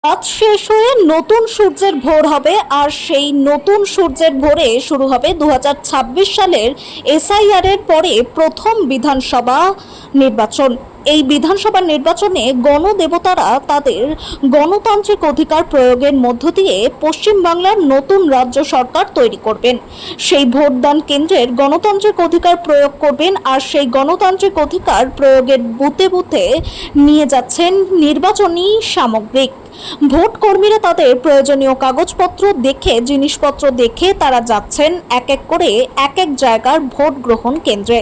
রাত শেষ হয়ে নতুন সূর্যের ভোর হবে, আর সেই নতুন সূর্যের ভোরে শুরু হবে 2026 সালের এসআইআর এর পরে প্রথম বিধানসভা নির্বাচন। এই বিধানসভা নির্বাচনে গণদেবতারা তাদের গণতান্ত্রিক অধিকার প্রয়োগের মধ্য দিয়ে পশ্চিমবাংলার নতুন রাজ্য সরকার তৈরি করবেন। সেই ভোটদান কেন্দ্রের গণতান্ত্রিক অধিকার প্রয়োগ করবেন, আর সেই গণতান্ত্রিক অধিকার প্রয়োগের বুথে বুথে নিয়ে যাচ্ছেন নির্বাচনী সামগ্রিক। ভোট কর্মীরা তাদের প্রয়োজনীয় কাগজপত্র দেখে, জিনিসপত্র দেখে তারা যাচ্ছেন এক এক করে এক এক জায়গার ভোট গ্রহণ কেন্দ্রে।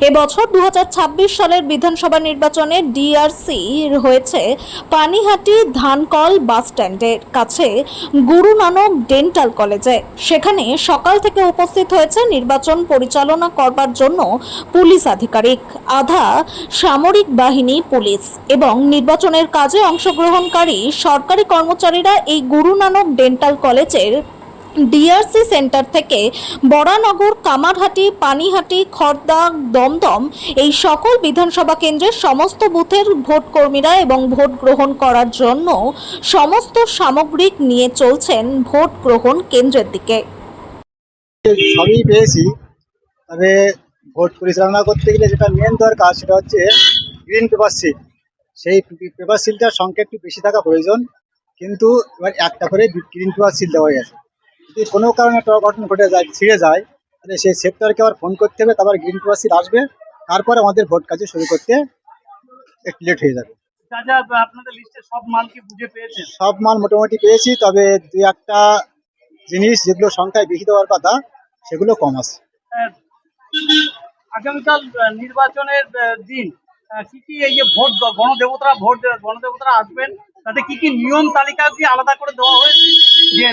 এবছর 2026 সালের বিধানসভা নির্বাচনে ডিআরসি হয়েছে পানিহাটি ধানকল বাস স্ট্যান্ডের কাছে গুরু নানক ডেন্টাল কলেজে। সেখানে সকাল থেকে উপস্থিত হয়েছে নির্বাচন পরিচালনা করবার জন্য পুলিশ আধিকারিক, আধা সামরিক বাহিনী পুলিশ এবং নির্বাচনের কাজে অংশগ্রহণকারী সরকারি কর্মচারীরা এই গুরু নানক ডেন্টাল কলেজের ডিআরসি সেন্টার থেকে বরানগর, কামারহাটি, পানিহাটি, খড়দা, দমদম এই সকল বিধানসভা কেন্দ্রের সমস্ত বুথের ভোট কর্মীরা এবং ভোট গ্রহণ করার জন্য সমস্ত সামগ্রিক নিয়ে চলছেন ভোট গ্রহণ কেন্দ্রের দিকে। সবই পেয়েছি, তবে ভোট পরিচালনা করতে গেলে যেটা মেন দরকার সেটা হচ্ছে গ্রিন পেপার সিল। সেই পেপার সিলটার সংখ্যা একটু বেশি থাকা প্রয়োজন, কিন্তু এবার একটা করে গ্রিন পেপার সিল দেওয়া গেছে। যদি কোনো কারণে একটা অঘটন ঘটে যায়, ছিঁড়ে যায়, তাহলে সেই সেক্টরকে আবার ফোন করতে হবে, তারপর গ্রিন পেপার সিল আসবে, তারপরে আমাদের ভোট কাজে শুরু করতে একটু লেট হয়ে যাবে। আপনাদের লিস্টে সব মাল কি বুঝে পেয়েছেন? সব মাল মোটামুটি পেয়েছি, তবে দুই একটা জিনিস যেগুলো সংখ্যায় বেশি দেওয়ার কথা সেগুলো কম আছে। আগামীকাল নির্বাচনের দিন কি কি এই যে গণদেবতারা আসবেন, তাতে কি কি নিয়ম তালিকা কি আলাদা করে দেওয়া হয়েছে? যে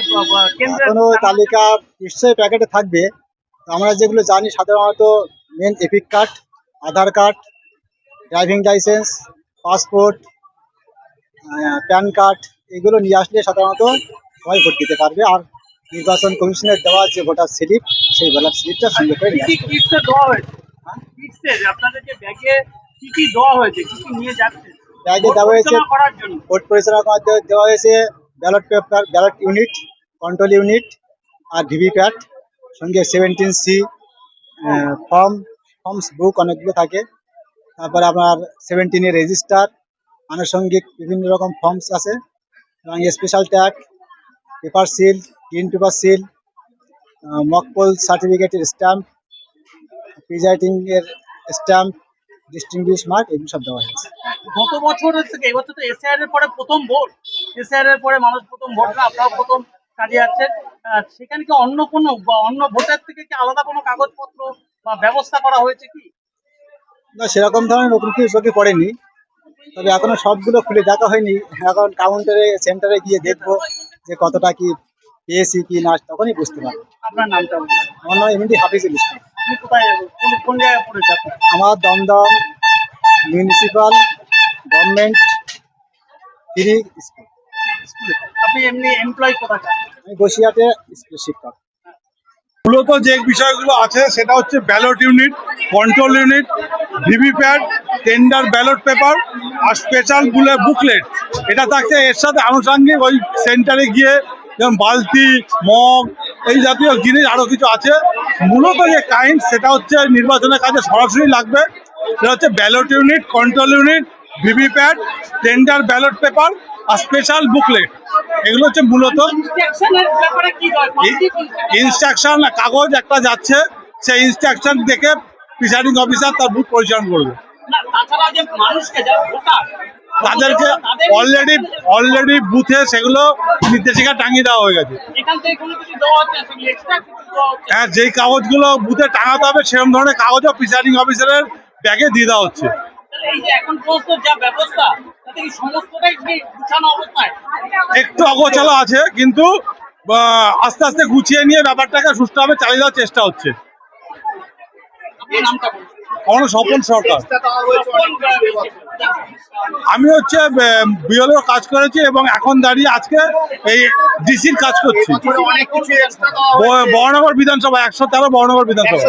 কেন্দ্রের কোনো তালিকা নিশ্চয়ই প্যাকেটে থাকবে। আমরা যেগুলো জানি সাধারণত main EPIC card, Aadhaar card, driving licence, passport, PAN card, এগুলো নিয়ে আসলে সাধারণত সবাই ভোট দিতে পারবে। আর নির্বাচন কমিশনের দেওয়া যে ভোটার স্লিপ, সেই ভোটার স্লিপটা সঙ্গে করে নিয়ে আসবে। লিস্টে দেওয়া হয়েছে? লিস্টে আপনাদের যে ব্যাগে কি কি দেওয়া হয়েছে, কি কি নিয়ে যাচ্ছে ব্যাগে দেওয়া হয়েছে করার জন্য? ভোট পরিচালনা করতে দেওয়া হয়েছে ballot paper, ballot unit, control unit আর ভিভিপ্যাট, সঙ্গে 17C ফর্মস বুক অনেকগুলো থাকে। তারপরে আপনার 17 রেজিস্টার, আনুষঙ্গিক বিভিন্ন রকম ফর্মস আছে, এবং special tag, paper seal, green paper seal, mock poll সার্টিফিকেটের স্ট্যাম্প, প্রিজাইডিং এর স্ট্যাম্প, ডিস্টিংগুইশ মার্ক, এগুলো সব দেওয়া হয়েছে। গত বছর থেকে এবছর তো এসআইআর এর পরে প্রথম ভোট, এসআইআর এর পরে মানুষ প্রথম ভোট, আপনারাও প্রথম কাজে যাচ্ছেন। সেখানে কি অন্য কোনো বা অন্য ভোটার থেকে কি আলাদা কোনো কাগজপত্র বা ব্যবস্থা করা হয়েছে কি? না, সেরকম ধরনের নতুন কিছু চোখে পড়েনি, তবে এখনো সবগুলো খুলে দেখা হয়নি। এখন কাউন্টারে, সেন্টারে গিয়ে দেখবো যে কতটা কি পেয়েছি কি না, তখনই বুঝতে পারবো। আপনার নামটা বলুন। আমার নাম এমনি হাফিজুল ইসলাম। আপনি কোথায় কোন জায়গায় পড়েছে আপনার? আমার Dum Dum municipal government free school. স্কুলে আপনি এমনি এমপ্লয় কোথাকার? আমি বসিরহাটে স্কুল শিক্ষক। মূলত যে বিষয়গুলো আছে সেটা হচ্ছে ballot unit, control unit, VVPAT, tender ballot paper আর স্পেশাল বুকলেট। এটা থাকছে, এর সাথে আনুষঙ্গিক ওই সেন্টারে গিয়ে যেমন বালতি, মগ, এই জাতীয় জিনিস আরও কিছু আছে। মূলত যে কাইন্ড সেটা হচ্ছে নির্বাচনের কাজে সরাসরি লাগবে, সেটা হচ্ছে ballot unit, control unit, VVPAT, tender ballot paper আর স্পেশাল বুকলেট। এগুলো হচ্ছে মূলত ইনস্ট্রাকশন। কাগজ একটা যাচ্ছে, সেই ইনস্ট্রাকশন দেখে প্রিসাইডিং অফিসার তার বুথ পরিচালনা করবে। তাদেরকে অলরেডি বুথে সেগুলো নির্দেশিকা টাঙিয়ে দেওয়া হয়ে গেছে। হ্যাঁ, যেই কাগজগুলো বুথে টাঙাতে হবে সেরকম ধরনের কাগজও প্রিসাইডিং অফিসারের ব্যাগে দিয়ে দেওয়া হচ্ছে। একটু অগোছালো আছে, কিন্তু আস্তে আস্তে গুছিয়ে নিয়ে ব্যাপারটাকে সুষ্ঠুভাবে চালিয়ে দেওয়ার চেষ্টা হচ্ছে। আমার স্বপন সরকার। আমি হচ্ছে বিএলও কাজ করেছি এবং এখন দাঁড়িয়ে আজকে এই ডিসির কাজ করছি। বরানগর বিধানসভা 113 বরানগর বিধানসভা।